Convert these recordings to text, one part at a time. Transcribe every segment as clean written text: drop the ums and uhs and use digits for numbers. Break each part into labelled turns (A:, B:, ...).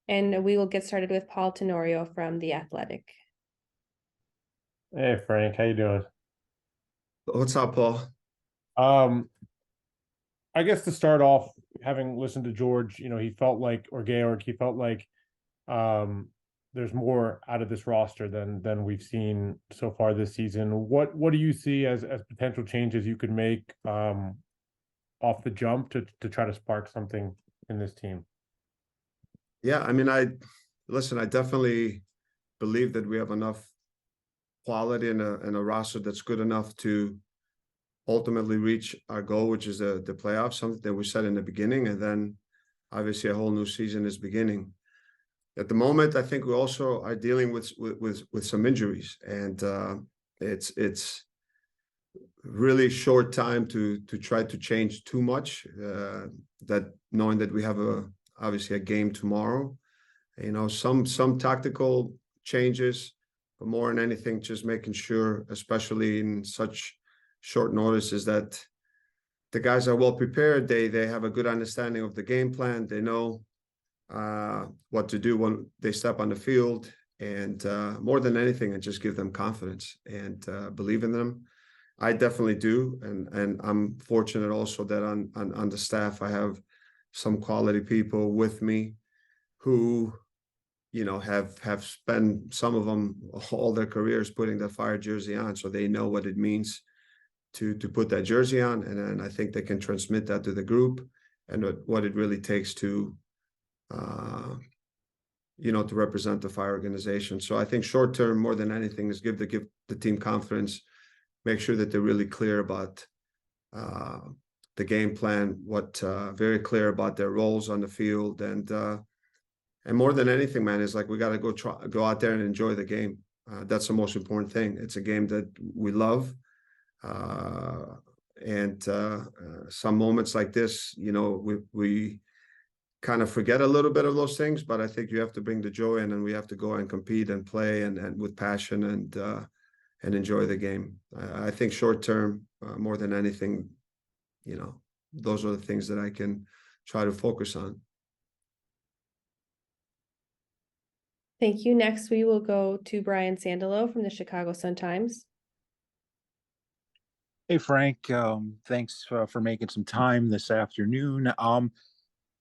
A: And we will get started with Paul Tenorio from The Athletic.
B: Hey Frank, how you doing?
C: What's up, Paul?
B: Um, I guess to start off, having listened to George, he felt like or Georg, he felt like um there's more out of this roster than we've seen so far this season. What do you see as potential changes you could make off the jump to try to spark something in this team?
C: Yeah, I definitely believe that we have enough quality in a roster that's good enough to ultimately reach our goal, which is the playoffs, something that we said in the beginning, and then obviously a whole new season is beginning. At the moment, I think we also are dealing with some injuries, and it's really short time to try to change too much. That knowing that we have obviously a game tomorrow, some tactical changes, but more than anything, just making sure, especially in such short notice, is that the guys are well prepared. They have a good understanding of the game plan. They know what to do when they step on the field, and more than anything, and just give them confidence and believe in them. I definitely do, and I'm fortunate also that on the staff I have some quality people with me who have spent, some of them, all their careers putting the Fire jersey on, so they know what it means to put that jersey on, and I think they can transmit that to the group and what it really takes to to represent the Fire organization. So I think short term, more than anything, is give the team confidence, make sure that they're really clear about the game plan, very clear about their roles on the field, and more than anything, man, is like we got to go out there and enjoy the game. That's the most important thing. It's a game that we love, and some moments like this, we kind of forget a little bit of those things. But I think you have to bring the joy in, and we have to go and compete and play and with passion and enjoy the game. I think short term, more than anything, those are the things that I can try to focus on.
A: Thank you. Next, we will go to Brian Sandalo from the Chicago Sun-Times.
D: Hey, Frank. Thanks for making some time this afternoon.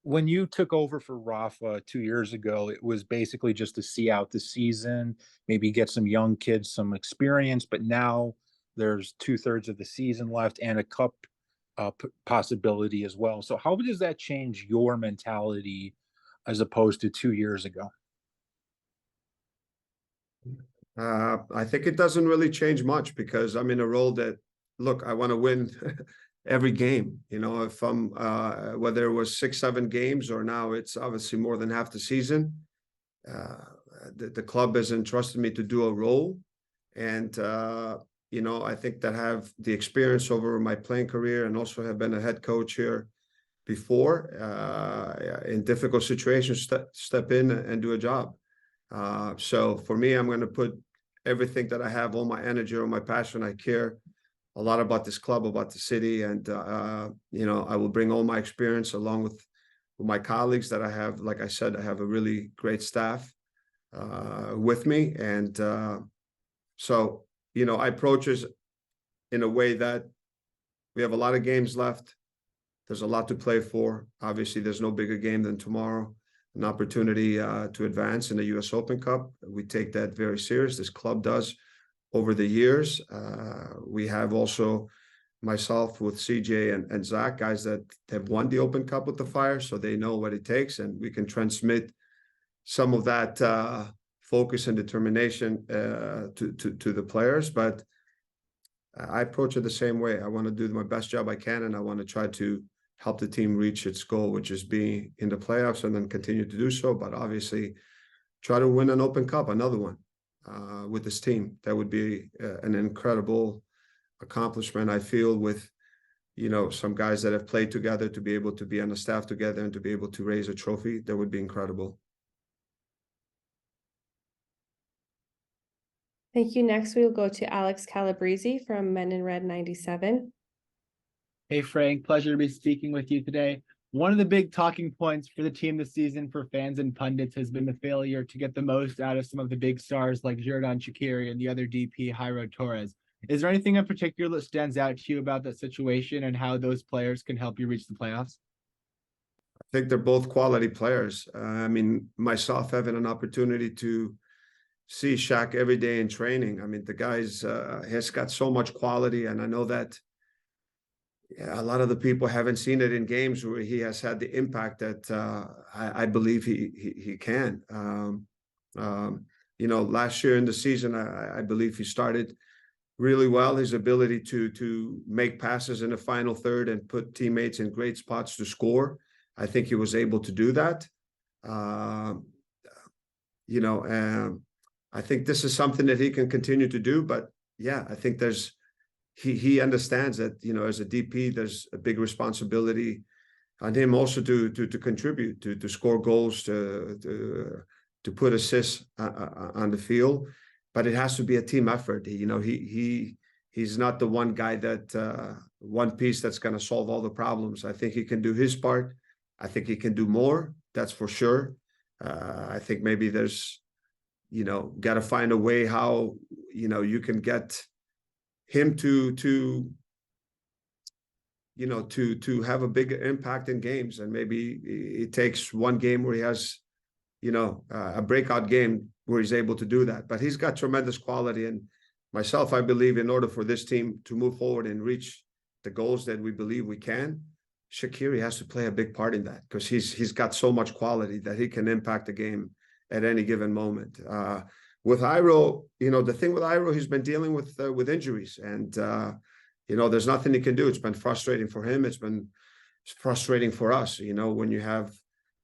D: When you took over for Rafa 2 years ago, it was basically just to see out the season, maybe get some young kids some experience. But now there's 2/3 of the season left and a cup possibility as well. So how does that change your mentality as opposed to 2 years ago?
C: I think it doesn't really change much because I'm in a role that, look, I want to win every game. If I'm whether it was 6, 7 games or now it's obviously more than half the season, the club has entrusted me to do a role, and I think that have the experience over my playing career and also have been a head coach here before, in difficult situations, step in and do a job. So for me, I'm going to put everything that I have, all my energy, all my passion. I care a lot about this club, about the city, and I will bring all my experience along with my colleagues that I have. Like I said, I have a really great staff with me, and so I approach it in a way that we have a lot of games left. There's a lot to play for. Obviously, there's no bigger game than tomorrow, an opportunity to advance in the U.S. Open Cup. We take that very serious. This club does. Over the years, we have also myself with CJ and Zach, guys that have won the Open Cup with the Fire, so they know what it takes, and we can transmit some of that focus and determination to the players. But I approach it the same way. I want to do my best job I can, and I want to try to help the team reach its goal, which is being in the playoffs, and then continue to do so. But obviously, try to win an Open Cup, another one, with this team. That would be an incredible accomplishment, I feel, with some guys that have played together, to be able to be on the staff together and to be able to raise a trophy. That would be incredible.
A: Thank you. Next, we will go to Alex Calabrese from Men in Red 97.
E: Hey, Frank, pleasure to be speaking with you today. One of the big talking points for the team this season for fans and pundits has been the failure to get the most out of some of the big stars like Xherdan Shaqiri and the other DP, YoDeportes. Is there anything in particular that stands out to you about that situation and how those players can help you reach the playoffs?
C: I think they're both quality players. I mean, myself having an opportunity to see Shaq every day in training. I mean, the guy's has got so much quality, and I know that a lot of the people haven't seen it in games where he has had the impact that I believe he can. You know, last year in the season, I believe he started really well. His ability to make passes in the final third and put teammates in great spots to score. I think he was able to do that. You know, I think this is something that he can continue to do. But yeah, I think he understands that, you know, as a DP, there's a big responsibility on him also to contribute, to score goals, to put assists on the field. But it has to be a team effort. You know, he's not the one guy that one piece that's going to solve all the problems. I think he can do his part. I think he can do more. That's for sure. I think maybe there's, you know, got to find a way how, you know, you can get him to you know, to have a bigger impact in games. And maybe it takes one game where he has, you know, a breakout game where he's able to do that. But he's got tremendous quality. And myself, I believe in order for this team to move forward and reach the goals that we believe we can, Shaqiri has to play a big part in that, because he's got so much quality that he can impact the game at any given moment. With Iro, you know, the thing with Iro, he's been dealing with injuries, and you know, there's nothing he can do. It's been frustrating for him. It's frustrating for us. You know, when you have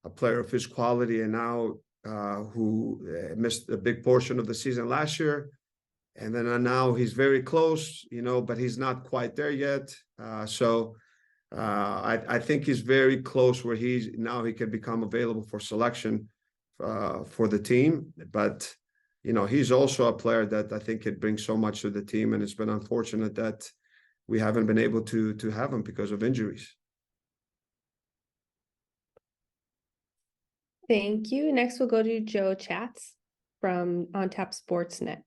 C: a player of his quality and now who missed a big portion of the season last year, and then now he's very close. You know, but he's not quite there yet. I think he's very close where he can become available for selection for the team. But you know, he's also a player that I think could bring so much to the team, and it's been unfortunate that we haven't been able to have him because of injuries.
A: Thank you. Next, we'll go to Joe Chats from On Tap Sportsnet.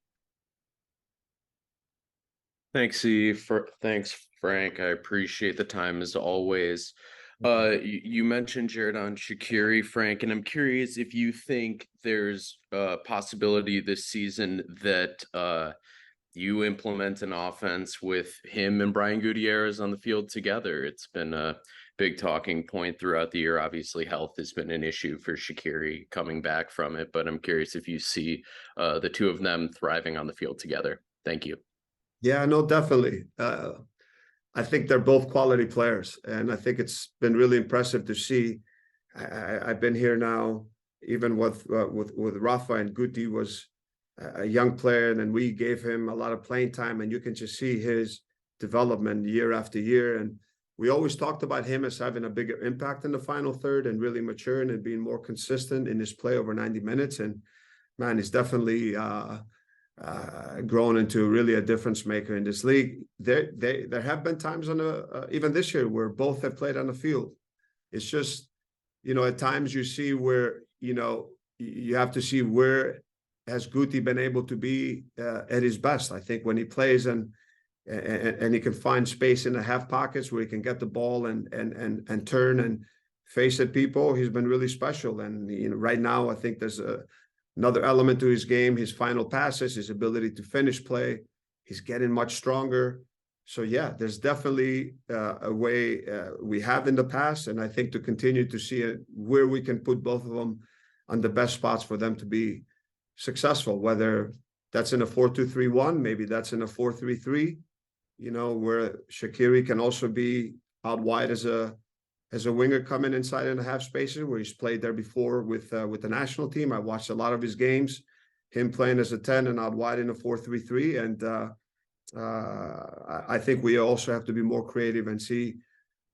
F: Thanks, Frank. I appreciate the time as always. You mentioned Xherdan Shaqiri, Frank, and I'm curious if you think there's a possibility this season that you implement an offense with him and Brian Gutierrez on the field together. It's been a big talking point throughout the year. Obviously, health has been an issue for Shaqiri coming back from it, but I'm curious if you see the two of them thriving on the field together. Thank you.
C: Yeah, no, definitely. I think they're both quality players, and I think it's been really impressive to see. I've been here now, even with Rafa, and Guti was a young player, and then we gave him a lot of playing time, and you can just see his development year after year. And we always talked about him as having a bigger impact in the final third and really maturing and being more consistent in his play over 90 minutes. And man, he's definitely grown into really a difference maker in this league. There have been times even this year where both have played on the field. It's just, you know, at times you see where, you know, you have to see where has Guti been able to be at his best. I think when he plays and he can find space in the half pockets where he can get the ball and turn and face at people, he's been really special. And you know, right now I think there's another element to his game, his final passes, his ability to finish play. He's getting much stronger. So yeah, there's definitely a way we have in the past, and I think to continue to see it where we can put both of them on the best spots for them to be successful, whether that's in a 4-2-3-1, maybe that's in a 4-3-3, you know, where Shaqiri can also be out wide as a winger coming inside in the half spaces, where he's played there before with the national team. I watched a lot of his games, him playing as a 10 and out wide in a 4-3-3. And I think we also have to be more creative and see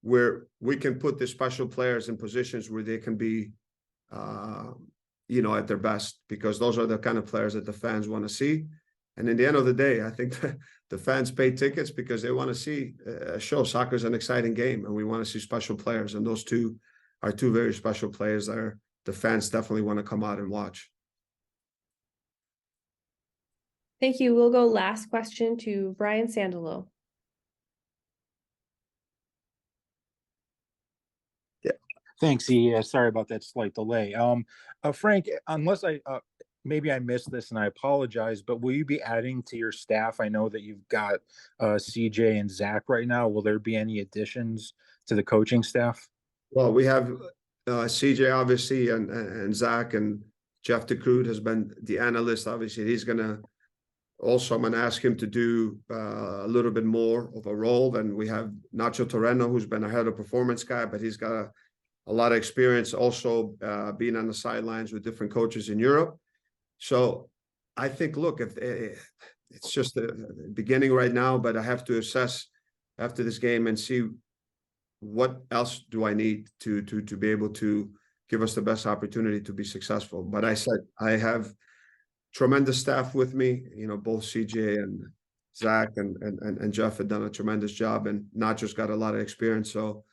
C: where we can put the special players in positions where they can be, you know, at their best, because those are the kind of players that the fans want to see. And in the end of the day, I think the fans pay tickets because they want to see a show. Soccer is an exciting game, and we want to see special players. And those two are two very special players that the fans definitely want to come out and watch.
A: Thank you. We'll go last question to Brian Sandalo.
D: Thanks, E. Sorry about that slight delay. Frank, unless maybe I missed this and I apologize, but will you be adding to your staff? I know that you've got CJ and Zach right now. Will there be any additions to the coaching staff?
C: Well, we have CJ obviously, and Zach, and Jeff DeCrude has been the analyst. Obviously, he's gonna also, I'm gonna ask him to do a little bit more of a role. Then we have Nacho Torreno, who's been a head of performance guy, but he's got a lot of experience also being on the sidelines with different coaches in Europe. So I think, look, if it's just the beginning right now, but I have to assess after this game and see what else do I need to be able to give us the best opportunity to be successful. But I said I have tremendous staff with me. You know, both CJ and Zach and Jeff have done a tremendous job, and Nacho's got a lot of experience. So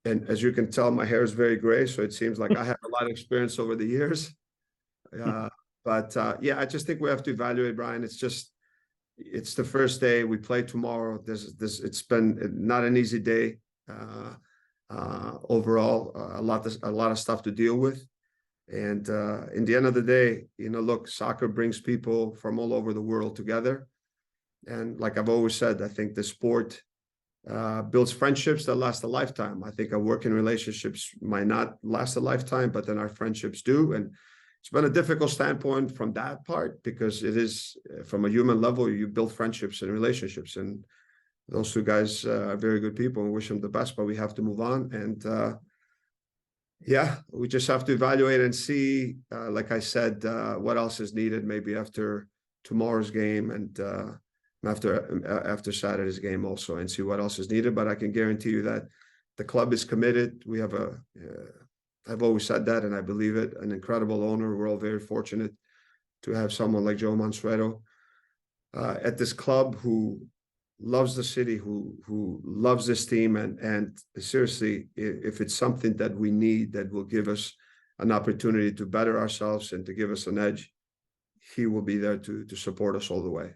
C: and as you can tell, my hair is very gray, so it seems like I have a lot of experience over the years. But yeah, I just think we have to evaluate, Brian. It's the first day. We play tomorrow. It's been not an easy day overall. A lot of stuff to deal with. And in the end of the day, you know, look, soccer brings people from all over the world together. And like I've always said, I think the sport builds friendships that last a lifetime. I think our working relationships might not last a lifetime, but then our friendships do. And it's been a difficult standpoint from that part, because it is, from a human level, you build friendships and relationships. And those two guys are very good people, and wish them the best, but we have to move on. And yeah, we just have to evaluate and see, like I said, what else is needed maybe after tomorrow's game, and after Saturday's game also, and see what else is needed. But I can guarantee you that the club is committed. We have I've always said that, and I believe it, an incredible owner. We're all very fortunate to have someone like Joe Mansueto at this club, who loves the city, who loves this team. And seriously, if it's something that we need that will give us an opportunity to better ourselves and to give us an edge, he will be there to support us all the way.